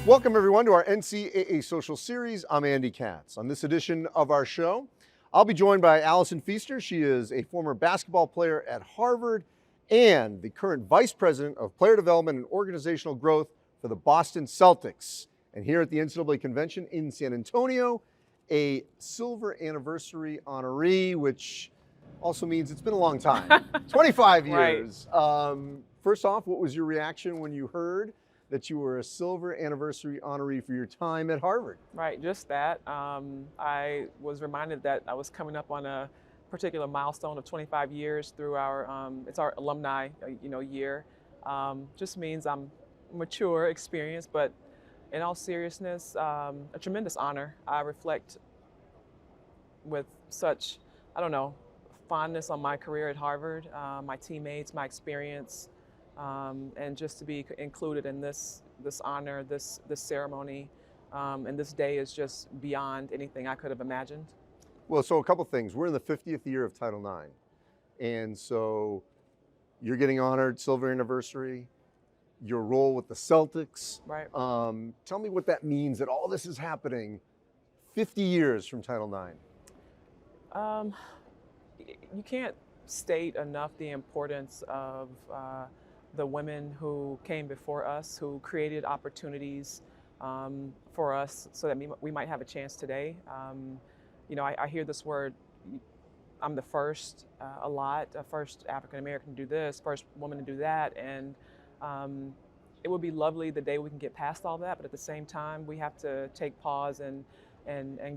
Welcome everyone to our NCAA Social Series. I'm Andy Katz. On this edition of our show, I'll be joined by Allison Feaster. She is a former basketball player at Harvard and the current Vice President of Player Development and Organizational Growth for the Boston Celtics. And here at the NCAA Convention in San Antonio, a Silver Anniversary honoree, which also means it's been a long time, 25 years. Right. First off, what was your reaction when you heard that you were a Silver Anniversary honoree for your time at Harvard? Right, just that. I was reminded that I was coming up on a particular milestone of 25 years through our, it's our alumni, year. Just means I'm mature, experienced, but in all seriousness, a tremendous honor. I reflect with such, fondness on my career at Harvard, my teammates, my experience, and just to be included in this honor, this ceremony, and this day is just beyond anything I could have imagined. Well, so a couple things. We're in the 50th year of Title IX, and so you're getting honored, Silver Anniversary, your role with the Celtics. Right. Tell me what that means, that all this is happening 50 years from Title IX. You can't state enough the importance of the women who came before us, who created opportunities for us so that we might have a chance today. I hear this word, I'm the first a lot, first African-American to do this, first woman to do that, and it would be lovely the day we can get past all that, but at the same time, we have to take pause and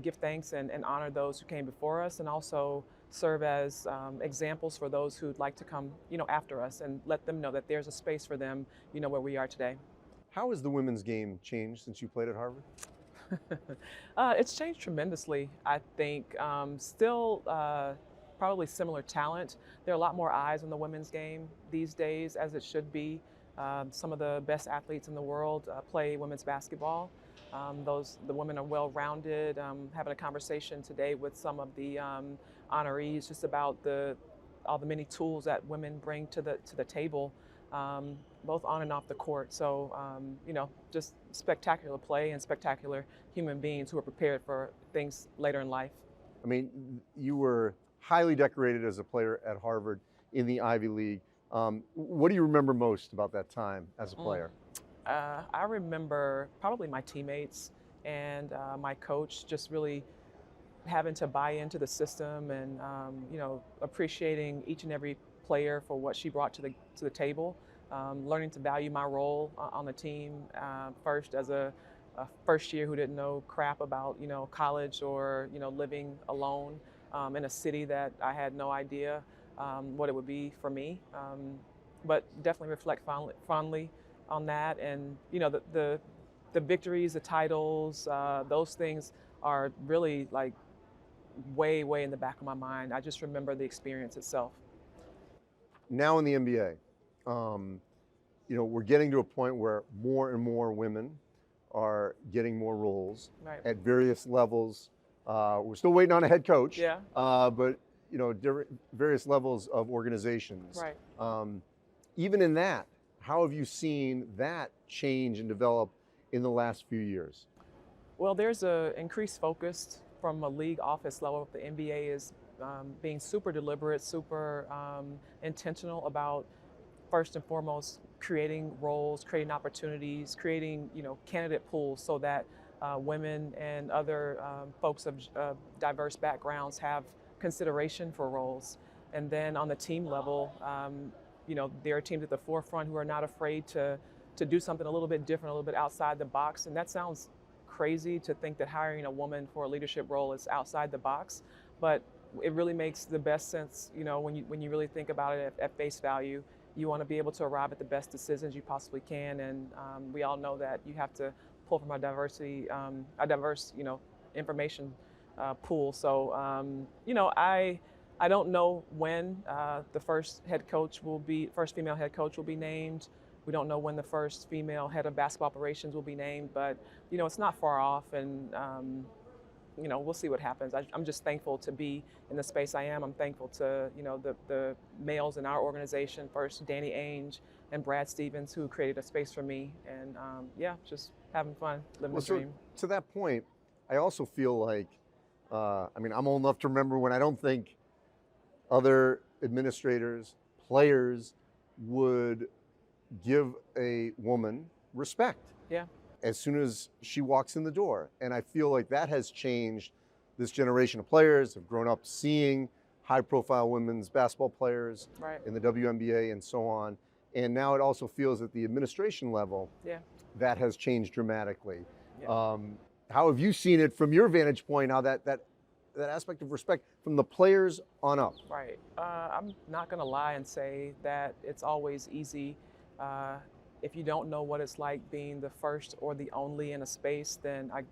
give thanks and honor those who came before us, and also serve as examples for those who'd like to come, after us, and let them know that there's a space for them, where we are today. How has the women's game changed since you played at Harvard? It's changed tremendously, I think. Still probably similar talent. There are a lot more eyes on the women's game these days, as it should be. Some of the best athletes in the world play women's basketball. The women are well-rounded. Having a conversation today with some of the honorees just about all the many tools that women bring to the table, both on and off the court. So, just spectacular play and spectacular human beings who are prepared for things later in life. I mean, you were highly decorated as a player at Harvard in the Ivy League. What do you remember most about that time as a player? I remember probably my teammates and my coach just really having to buy into the system and appreciating each and every player for what she brought to the table, learning to value my role on the team, first as a first year who didn't know crap about college or living alone in a city that I had no idea what it would be for me, but definitely reflect fondly on that. And the victories, the titles, those things are really like way in the back of my mind. I just remember the experience itself. Now in the NBA, we're getting to a point where more and more women are getting more roles at various levels. We're still waiting on a head coach, but different various levels of organizations. Right. Even in that, how have you seen that change and develop in the last few years? Well, there's an increased focus from a league office level. The NBA is being super deliberate, super intentional about, first and foremost, creating roles, creating opportunities, creating candidate pools so that women and other folks of diverse backgrounds have consideration for roles. And then on the team level, there are teams at the forefront who are not afraid to do something a little bit different, a little bit outside the box. And that sounds crazy to think that hiring a woman for a leadership role is outside the box, but it really makes the best sense, when you really think about it at face value. You want to be able to arrive at the best decisions you possibly can, and we all know that you have to pull from a diverse, information pool. So, I don't know when the first female head coach will be named. We don't know when the first female head of basketball operations will be named, but it's not far off, and we'll see what happens. I'm just thankful to be in the space I am. I'm thankful to, the males in our organization, first Danny Ainge and Brad Stevens, who created a space for me. And yeah, just having fun, living the dream. To that point, I also feel like, I'm old enough to remember when I don't think other administrators, players would give a woman respect. Yeah. As soon as she walks in the door. And I feel like that has changed. This generation of players have grown up seeing high-profile women's basketball players in the WNBA and so on. And now it also feels at the administration level that has changed dramatically. Yeah. How have you seen it from your vantage point, how that aspect of respect from the players on up? Right. I'm not going to lie and say that it's always easy. If you don't know what it's like being the first or the only in a space, then I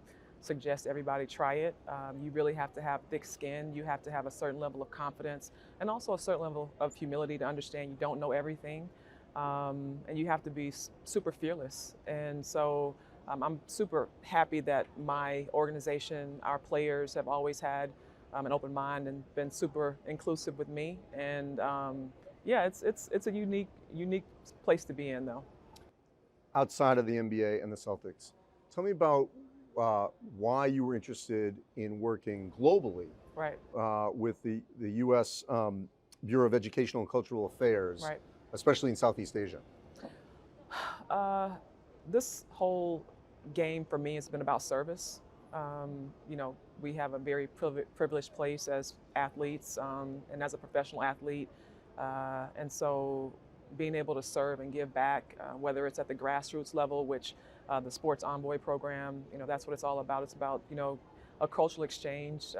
suggest everybody try it. You really have to have thick skin. You have to have a certain level of confidence and also a certain level of humility to understand you don't know everything. And you have to be super fearless. And so I'm super happy that my organization, our players have always had an open mind and been super inclusive with me. And yeah, it's a unique place to be in though. Outside of the NBA and the Celtics, tell me about why you were interested in working globally with the U.S. Bureau of Educational and Cultural Affairs, especially in Southeast Asia. This whole game for me has been about service. We have a very privileged place as athletes and as a professional athlete. And so being able to serve and give back, whether it's at the grassroots level, which the Sports Envoy program, that's what it's all about. It's about, a cultural exchange.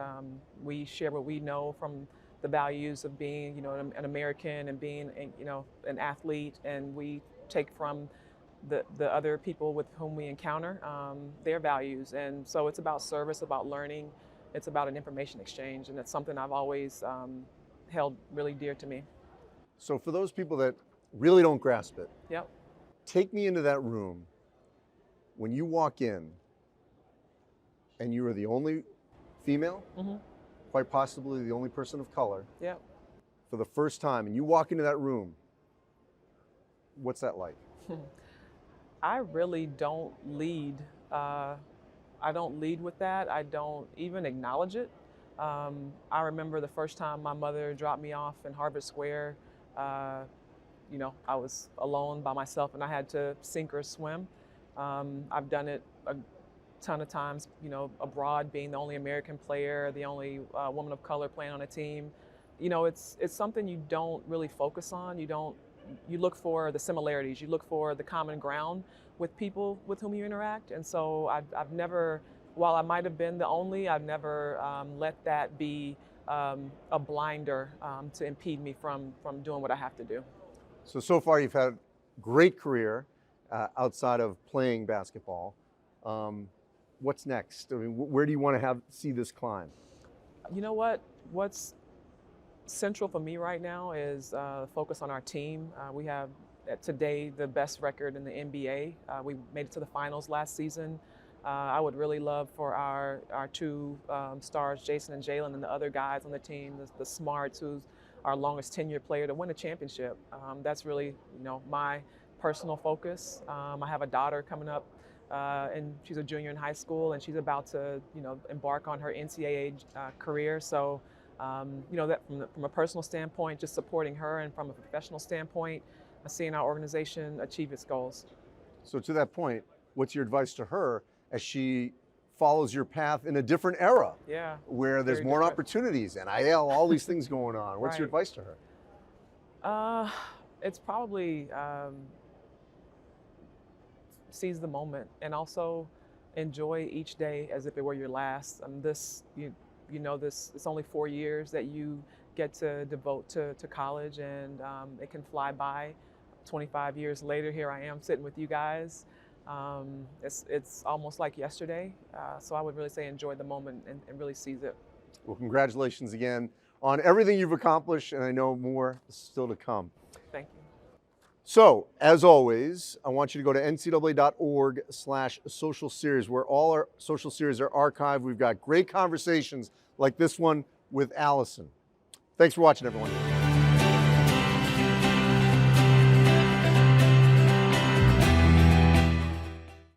We share what we know from the values of being, an American and being, an athlete, and we take from the other people with whom we encounter their values. And so it's about service, about learning. It's about an information exchange, and it's something I've always held really dear to me. So for those people that really don't grasp it, yep. Take me into that room when you walk in and you are the only female, quite possibly the only person of color, yep. for the first time, and you walk into that room. What's that like? I really don't lead. I don't lead with that. I don't even acknowledge it. I remember the first time my mother dropped me off in Harvard Square. I was alone by myself and I had to sink or swim. I've done it a ton of times, abroad, being the only American player, the only woman of color playing on a team. It's something you don't really focus on. You look for the similarities, you look for the common ground with people with whom you interact. And so I've never, while I might have been the only, I've never let that be a blinder to impede me from doing what I have to do. So far you've had a great career outside of playing basketball. What's next? I mean, where do you want to see this climb? You know what? What's central for me right now is focus on our team. We have today the best record in the NBA. We made it to the finals last season. I would really love for our two stars, Jason and Jalen, and the other guys on the team, the Smarts, who's our longest tenured player, to win a championship. That's really, my personal focus. I have a daughter coming up, and she's a junior in high school, and she's about to, embark on her NCAA career. So, that from a personal standpoint, just supporting her, and from a professional standpoint, seeing our organization achieve its goals. So to that point, what's your advice to her as she follows your path in a different era? Yeah. Where there's more opportunities, NIL, all these things going on. What's your advice to her? It's probably seize the moment and also enjoy each day as if it were your last. This it's only 4 years that you get to devote to college, and it can fly by. 25 years later, here I am sitting with you guys. It's almost like yesterday. So I would really say enjoy the moment and really seize it. Well, congratulations again on everything you've accomplished, and I know more is still to come. Thank you. So, as always, I want you to go to ncaa.org/social series, where all our social series are archived. We've got great conversations like this one with Allison. Thanks for watching, everyone.